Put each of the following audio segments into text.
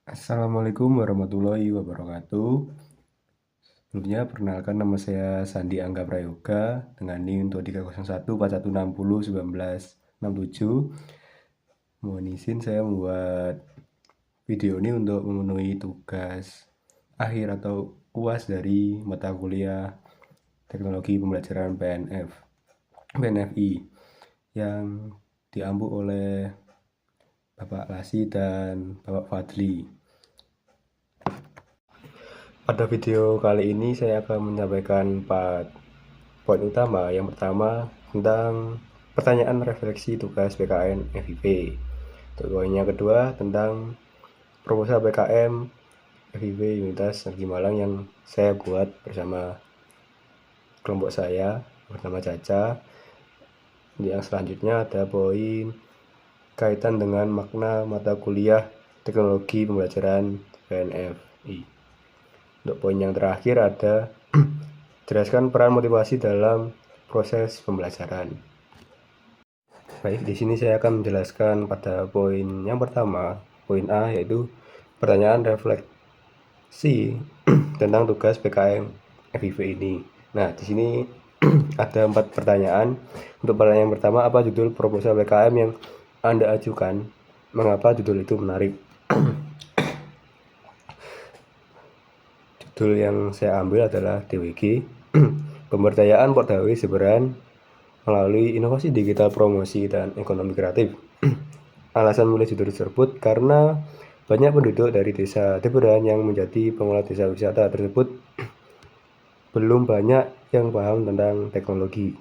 Assalamualaikum warahmatullahi wabarakatuh. Sebelumnya perkenalkan, nama saya Sandi Angga Prayoga dengan NIM untuk 30141601967. Mohon izin saya membuat video ini untuk memenuhi tugas akhir atau UAS dari mata kuliah Teknologi Pembelajaran PNFI yang diampu oleh Bapak Lasi dan Bapak Fadli. Pada video kali ini saya akan menyampaikan 4 poin utama. Yang pertama tentang pertanyaan refleksi tugas PKN FIP. Poin yang kedua tentang proposal PKM FIP Unitas Energi Malang yang saya buat bersama kelompok saya bernama Caca. Yang selanjutnya ada poin kaitan dengan makna mata kuliah Teknologi Pembelajaran PNFI. Untuk poin yang terakhir ada jelaskan peran motivasi dalam proses pembelajaran. Baik, di sini saya akan menjelaskan pada poin yang pertama, poin A, yaitu pertanyaan refleksi tentang tugas PKM FIV ini. Nah, di sini ada 4 pertanyaan. Untuk pertanyaan yang pertama, apa judul proposal PKM yang Anda ajukan? Mengapa judul itu menarik? Judul yang saya ambil adalah DWG, Pemberdayaan Pegawai Seberan melalui Inovasi Digital Promosi dan Ekonomi Kreatif. Alasan memilih judul tersebut karena banyak penduduk dari desa Deberan yang menjadi pengelola desa wisata tersebut belum banyak yang paham tentang teknologi,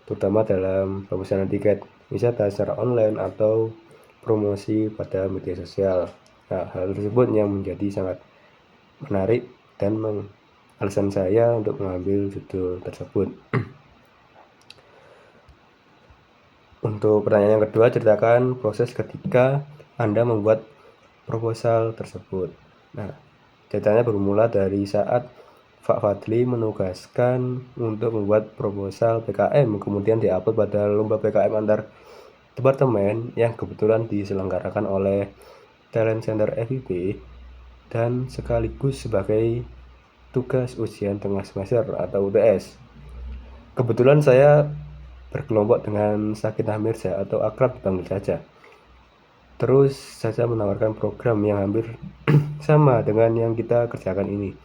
terutama dalam pemesanan tiket wisata secara online atau promosi pada media sosial. Nah, hal tersebut yang menjadi sangat menarik dan alasan saya untuk mengambil judul tersebut. Untuk pertanyaan yang kedua, ceritakan proses ketika Anda membuat proposal tersebut. Nah, ceritanya bermula dari saat Pak Fadli menugaskan untuk membuat proposal PKM, kemudian diupload pada lomba PKM antar departemen yang kebetulan diselenggarakan oleh Talent Center FIP dan sekaligus sebagai tugas ujian tengah semester atau UTS. Kebetulan saya berkelompok dengan Sakinah Mirza atau akrab dipanggil Caca. Terus Caca menawarkan program yang hampir sama dengan yang kita kerjakan ini.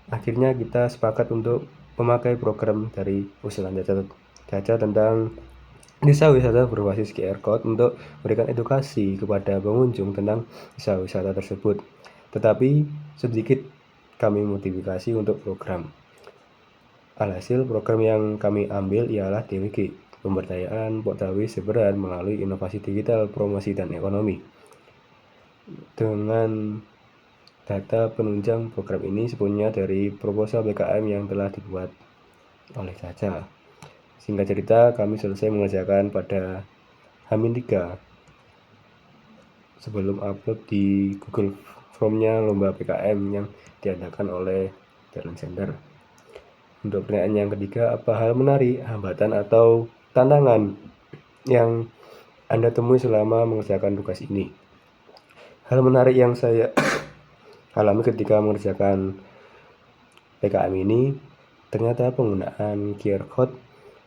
Akhirnya kita sepakat untuk memakai program dari usulan Caca tentang desa wisata berbasis QR Code untuk memberikan edukasi kepada pengunjung tentang desa wisata tersebut. Tetapi sedikit kami modifikasi untuk program. Alhasil program yang kami ambil ialah DWG, Pemberdayaan Pegawai Seberan melalui Inovasi Digital Promosi dan Ekonomi. Dengan data penunjang program ini sepenuhnya dari proposal PKM yang telah dibuat oleh Caca. Singkat cerita, kami selesai mengerjakan pada H-3 sebelum upload di Google Form-nya lomba PKM yang diadakan oleh Talent Center. Untuk pertanyaan yang ketiga, apa hal menarik, hambatan atau tantangan yang Anda temui selama mengerjakan tugas ini? Hal menarik yang saya alami ketika mengerjakan PKM ini, ternyata penggunaan QR Code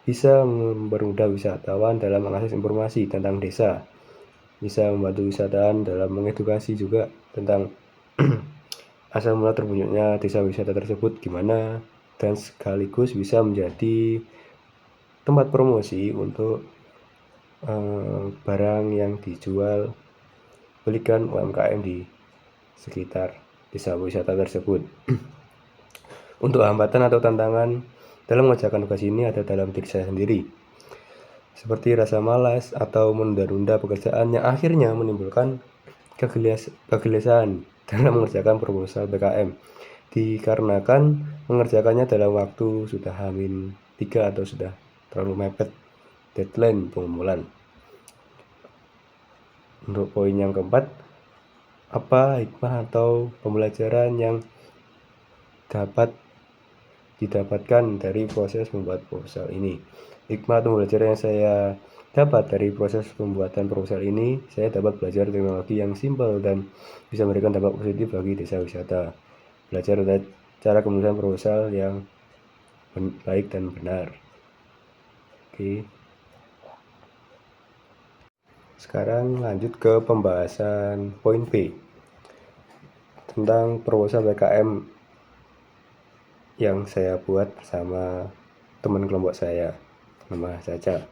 bisa mempermudah wisatawan dalam mengakses informasi tentang desa, bisa membantu wisatawan dalam mengedukasi juga tentang asal mula terbentuknya desa wisata tersebut gimana, dan sekaligus bisa menjadi tempat promosi untuk barang yang dijual belikan UMKM di sekitar desa wisata tersebut. Untuk hambatan atau tantangan dalam mengerjakan tugas ini ada dalam diri saya sendiri, seperti rasa malas atau menunda-nunda pekerjaan yang akhirnya menimbulkan kegelisahan dalam mengerjakan proposal PKM, dikarenakan mengerjakannya dalam waktu sudah H-3 atau sudah terlalu mepet deadline pengumpulan. Untuk poin yang keempat, apa hikmah atau pembelajaran yang dapat didapatkan dari proses membuat proposal ini? Hikmah atau pembelajaran yang saya Dapat dari proses pembuatan proposal ini, saya dapat belajar teknologi yang simpel dan bisa memberikan dampak positif bagi desa wisata. Belajar cara penulisan proposal yang baik dan benar. Oke. Sekarang lanjut ke pembahasan poin B tentang proposal PKM yang saya buat bersama teman kelompok saya, nama Caca.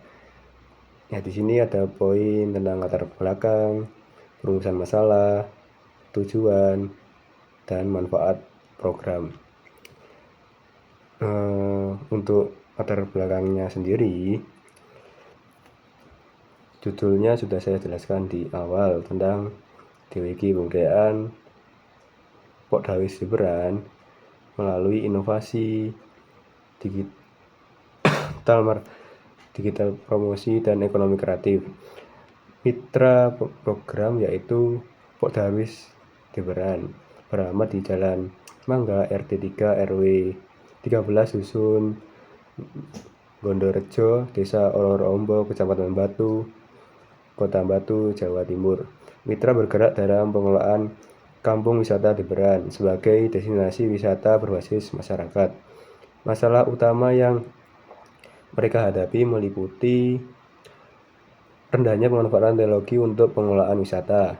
Ya, di sini ada poin tentang latar belakang, perumusan masalah, tujuan, dan manfaat program. Untuk latar belakangnya sendiri, judulnya sudah saya jelaskan di awal tentang DWG Pemberdayaan Pokdawis Jemberan melalui inovasi digital promosi dan ekonomi kreatif. Mitra program yaitu Pokdawis Jemberan, beralamat di Jalan Mangga RT 3 RW 13 Dusun Gondorejo, Desa Ororombo, Kecamatan Batu, Kota Batu, Jawa Timur. Mitra bergerak dalam pengelolaan Kampung Wisata Jemberan sebagai destinasi wisata berbasis masyarakat. Masalah utama yang mereka hadapi meliputi rendahnya pemanfaatan teknologi untuk pengelolaan wisata,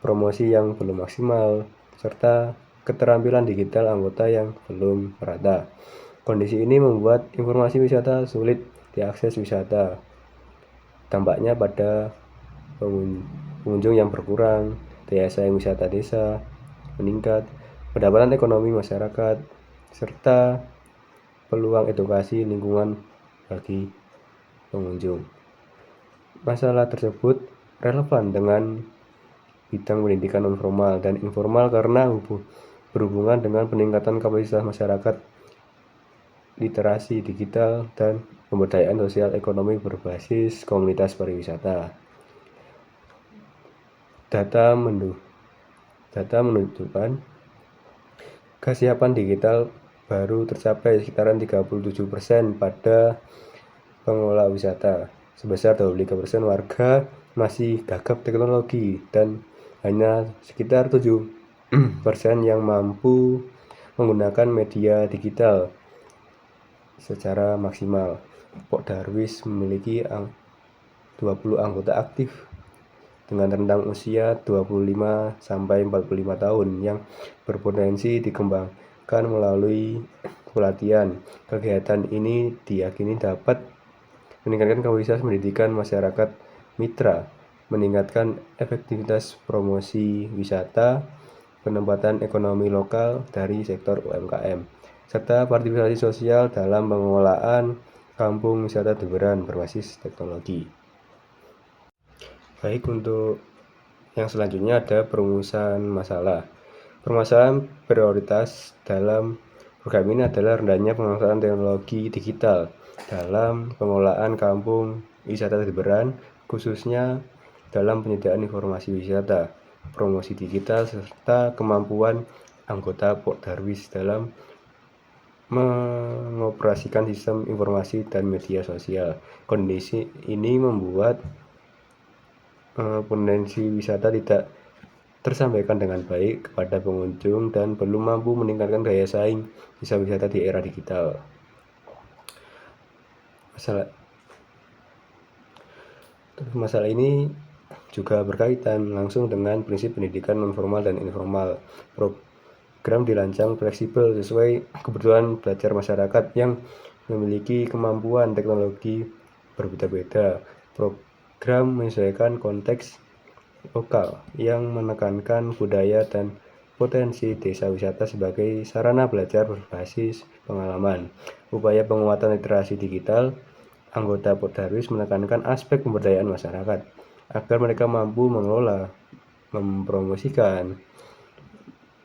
promosi yang belum maksimal, serta keterampilan digital anggota yang belum merata. Kondisi ini membuat informasi wisata sulit diakses wisata. Dampaknya pada pengunjung yang berkurang, daya saing wisata desa meningkat, pendapatan ekonomi masyarakat, serta peluang edukasi lingkungan bagi pengunjung. Masalah tersebut relevan dengan bidang pendidikan non formal dan informal karena berhubungan dengan peningkatan kapasitas masyarakat, literasi digital, dan pemberdayaan sosial ekonomi berbasis komunitas pariwisata. Data menunjukkan kesiapan digital baru tercapai sekitaran 37% pada pengelola wisata. Sebesar 23% warga masih gagap teknologi dan hanya sekitar 7% yang mampu menggunakan media digital secara maksimal. Pokdarwis memiliki 20 anggota aktif dengan rentang usia 25 sampai 45 tahun yang berpotensi dikembangkan melalui pelatihan. Kegiatan ini diyakini dapat meningkatkan kapasitas pendidikan masyarakat mitra, meningkatkan efektivitas promosi wisata, penempatan ekonomi lokal dari sektor UMKM, serta partisipasi sosial dalam pengelolaan kampung wisata Jemberan berbasis teknologi. Baik, untuk yang selanjutnya ada perumusan masalah. Permasalahan prioritas dalam program ini adalah rendahnya pemanfaatan teknologi digital dalam pengelolaan kampung wisata Jemberan, khususnya dalam penyediaan informasi wisata, promosi digital, serta kemampuan anggota Pokdarwis dalam mengoperasikan sistem informasi dan media sosial. Kondisi ini membuat potensi wisata tidak tersampaikan dengan baik kepada pengunjung dan belum mampu meningkatkan daya saing desa wisata di era digital. Masalah ini juga berkaitan langsung dengan prinsip pendidikan non formal dan informal. Program dirancang fleksibel sesuai kebutuhan belajar masyarakat yang memiliki kemampuan teknologi berbeda-beda. Program menyesuaikan konteks lokal yang menekankan budaya dan potensi desa wisata sebagai sarana belajar berbasis pengalaman. Upaya penguatan literasi digital, anggota Pokdarwis menekankan aspek pemberdayaan masyarakat agar mereka mampu mengelola, mempromosikan,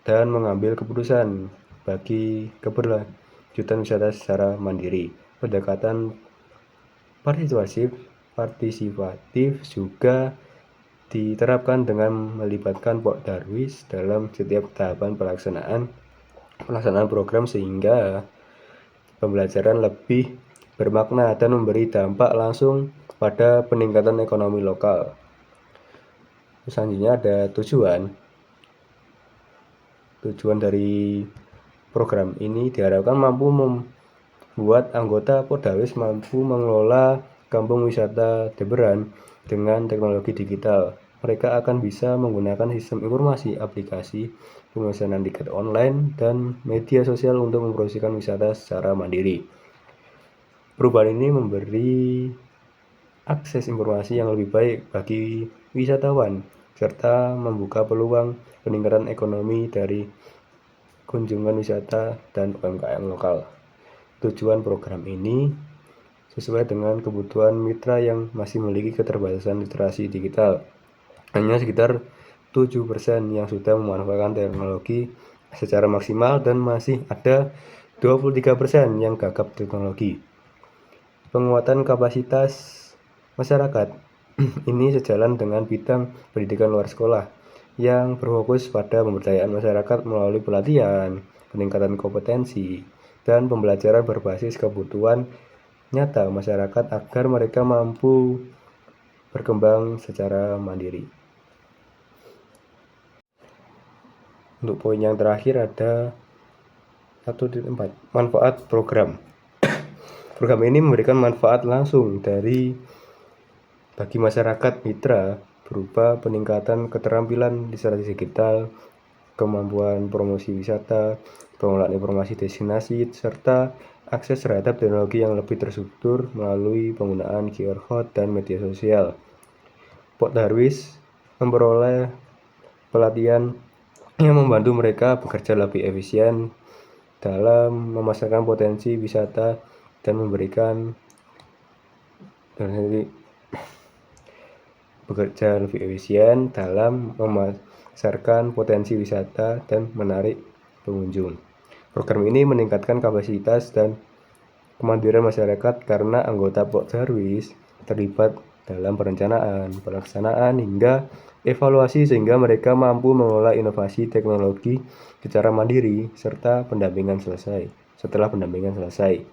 dan mengambil keputusan bagi keberlanjutan wisata secara mandiri. Pendekatan partisipatif juga diterapkan dengan melibatkan Pokdarwis dalam setiap tahapan pelaksanaan program sehingga pembelajaran lebih bermakna dan memberi dampak langsung pada peningkatan ekonomi lokal. Selanjutnya ada tujuan. Tujuan dari program ini diharapkan mampu membuat anggota Podawis mampu mengelola kampung wisata Deberan dengan teknologi digital. Mereka akan bisa menggunakan sistem informasi, aplikasi, pemesanan tiket online, dan media sosial untuk mempromosikan wisata secara mandiri. Perubahan ini memberi akses informasi yang lebih baik bagi wisatawan, serta membuka peluang peningkatan ekonomi dari kunjungan wisata dan UMKM lokal. Tujuan program ini sesuai dengan kebutuhan mitra yang masih memiliki keterbatasan literasi digital. Hanya sekitar 7% yang sudah memanfaatkan teknologi secara maksimal dan masih ada 23% yang gagap teknologi. Penguatan kapasitas masyarakat ini sejalan dengan bidang pendidikan luar sekolah yang berfokus pada pemberdayaan masyarakat melalui pelatihan, peningkatan kompetensi, dan pembelajaran berbasis kebutuhan nyata masyarakat agar mereka mampu berkembang secara mandiri. Untuk poin yang terakhir ada 1.4, manfaat program. Program ini memberikan manfaat langsung bagi masyarakat mitra berupa peningkatan keterampilan literasi digital, kemampuan promosi wisata, pengelolaan informasi destinasi, serta akses terhadap teknologi yang lebih terstruktur melalui penggunaan QR code dan media sosial. Podawis memperoleh pelatihan yang membantu mereka bekerja lebih efisien dalam memasarkan potensi wisata dan bekerja lebih efisien dalam memasarkan potensi wisata dan menarik pengunjung. Program ini meningkatkan kapasitas dan kemandirian masyarakat karena anggota Podawis terlibat dalam perencanaan, pelaksanaan, hingga evaluasi sehingga mereka mampu mengelola inovasi teknologi secara mandiri setelah pendampingan selesai.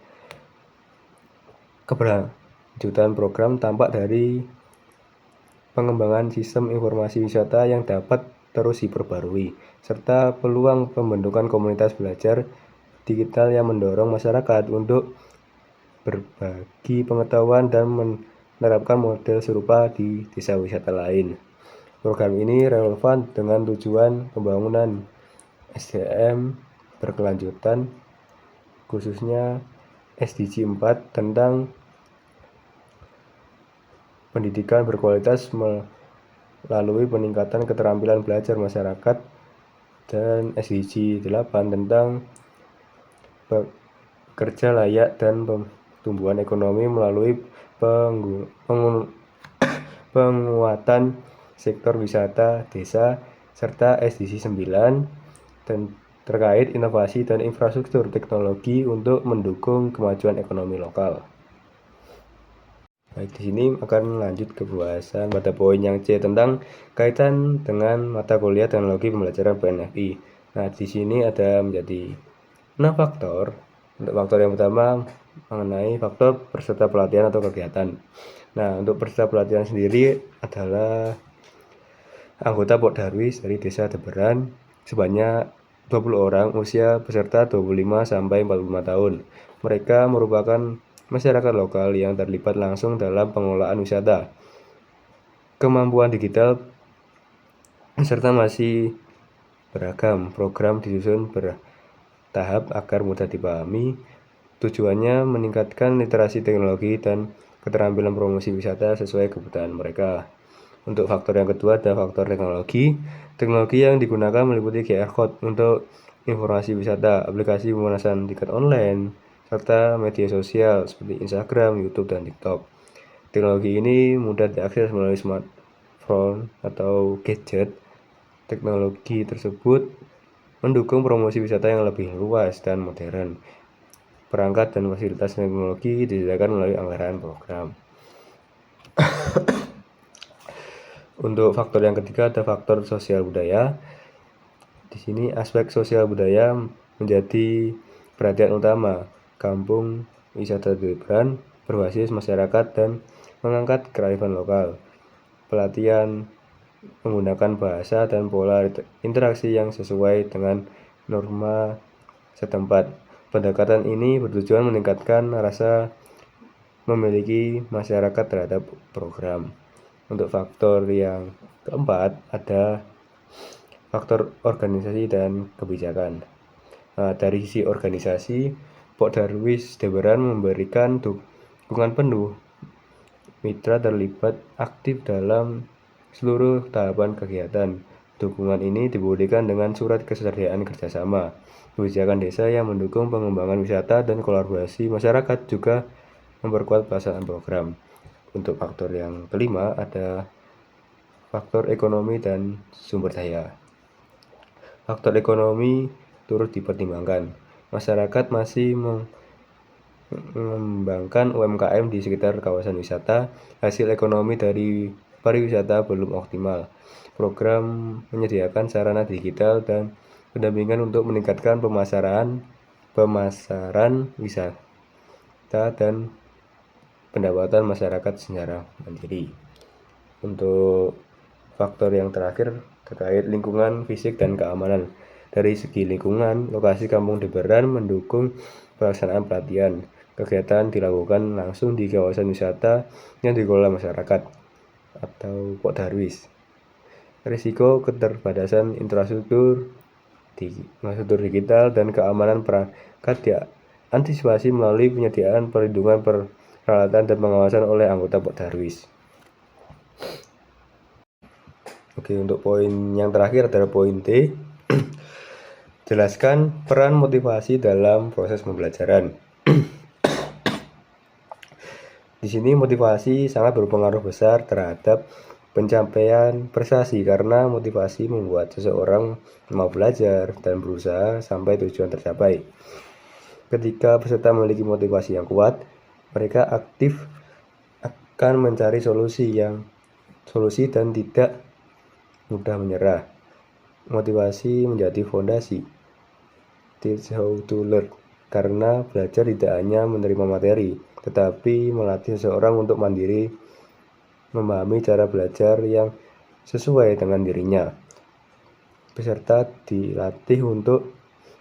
Keberlanjutan program tampak dari pengembangan sistem informasi wisata yang dapat terus diperbarui, serta peluang pembentukan komunitas belajar digital yang mendorong masyarakat untuk berbagi pengetahuan dan menerapkan model serupa di desa wisata lain. Program ini relevan dengan tujuan pembangunan SDM berkelanjutan, khususnya SDG 4 tentang pendidikan berkualitas melalui peningkatan keterampilan belajar masyarakat, dan SDG 8 tentang bekerja layak dan pertumbuhan ekonomi melalui penguatan sektor wisata desa, serta SDG 9 terkait inovasi dan infrastruktur teknologi untuk mendukung kemajuan ekonomi lokal. Baik, di sini akan lanjut ke pembahasan pada poin yang C tentang kaitan dengan mata kuliah teknologi pembelajaran PNFI. Nah, di sini ada menjadi 6 faktor. Untuk faktor yang pertama mengenai faktor peserta pelatihan atau kegiatan. Nah, untuk peserta pelatihan sendiri adalah anggota Podawis dari Desa Deberan sebanyak 20 orang, usia peserta 25 sampai 45 tahun. Mereka merupakan masyarakat lokal yang terlibat langsung dalam pengelolaan wisata. Kemampuan digital serta masih beragam. Program disusun bertahap agar mudah dipahami. Tujuannya meningkatkan literasi teknologi dan keterampilan promosi wisata sesuai kebutuhan mereka. Untuk faktor yang kedua ada faktor teknologi. Teknologi yang digunakan meliputi QR Code untuk informasi wisata, aplikasi pemesanan tiket online, serta media sosial seperti Instagram, YouTube, dan TikTok. Teknologi ini mudah diakses melalui smartphone atau gadget. Teknologi tersebut mendukung promosi wisata yang lebih luas dan modern. Perangkat dan fasilitas teknologi disediakan melalui anggaran program. Untuk faktor yang ketiga ada faktor sosial budaya. Di sini aspek sosial budaya menjadi perhatian utama. Kampung wisata liburan berbasis masyarakat dan mengangkat kearifan lokal. Pelatihan menggunakan bahasa dan pola interaksi yang sesuai dengan norma setempat. Pendekatan ini bertujuan meningkatkan rasa memiliki masyarakat terhadap program. Untuk faktor yang keempat ada faktor organisasi dan kebijakan. Dari sisi organisasi, Pok Darwis Debaran memberikan dukungan penuh. Mitra terlibat aktif dalam seluruh tahapan kegiatan. Dukungan ini dibuktikan dengan surat kesediaan kerjasama. Kebijakan desa yang mendukung pengembangan wisata dan kolaborasi masyarakat juga memperkuat pelaksanaan program. Untuk faktor yang kelima ada faktor ekonomi dan sumber daya. Faktor ekonomi turut dipertimbangkan. Masyarakat masih mengembangkan UMKM di sekitar kawasan wisata. Hasil ekonomi dari pariwisata belum optimal. Program menyediakan sarana digital dan pendampingan untuk meningkatkan pemasaran wisata dan pendapatan masyarakat secara mandiri. Untuk faktor yang terakhir terkait lingkungan fisik dan keamanan. Dari segi lingkungan, lokasi Kampung Debaran mendukung pelaksanaan pelatihan. Kegiatan dilakukan langsung di kawasan wisata yang dikelola masyarakat atau Pok Darwis. Risiko keterbatasan infrastruktur digital dan keamanan perangkat diantisipasi melalui penyediaan perlindungan peralatan dan pengawasan oleh anggota Pok Darwis. Oke, untuk poin yang terakhir adalah poin D. Jelaskan peran motivasi dalam proses pembelajaran. Di sini motivasi sangat berpengaruh besar terhadap pencapaian prestasi karena motivasi membuat seseorang mau belajar dan berusaha sampai tujuan tercapai. Ketika peserta memiliki motivasi yang kuat, mereka aktif akan mencari solusi dan tidak mudah menyerah. Motivasi menjadi fondasi teach how to learn karena belajar tidak hanya menerima materi, tetapi melatih seseorang untuk mandiri, memahami cara belajar yang sesuai dengan dirinya. Peserta dilatih untuk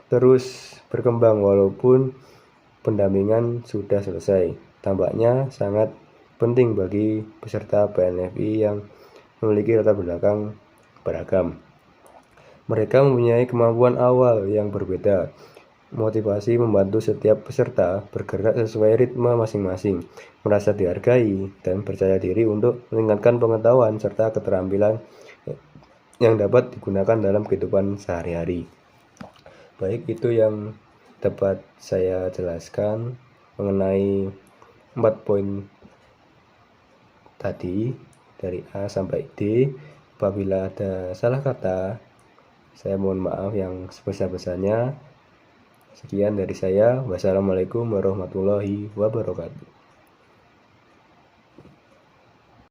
terus berkembang walaupun pendampingan sudah selesai. Tampaknya sangat penting bagi peserta PNFI yang memiliki latar belakang beragam. Mereka mempunyai kemampuan awal yang berbeda. Motivasi membantu setiap peserta bergerak sesuai ritme masing-masing, merasa dihargai, dan percaya diri untuk meningkatkan pengetahuan serta keterampilan yang dapat digunakan dalam kehidupan sehari-hari. Baik, itu yang dapat saya jelaskan mengenai 4 poin tadi dari A sampai D. Apabila ada salah kata, saya mohon maaf yang sebesar-besarnya. Sekian dari saya. Wassalamualaikum warahmatullahi wabarakatuh.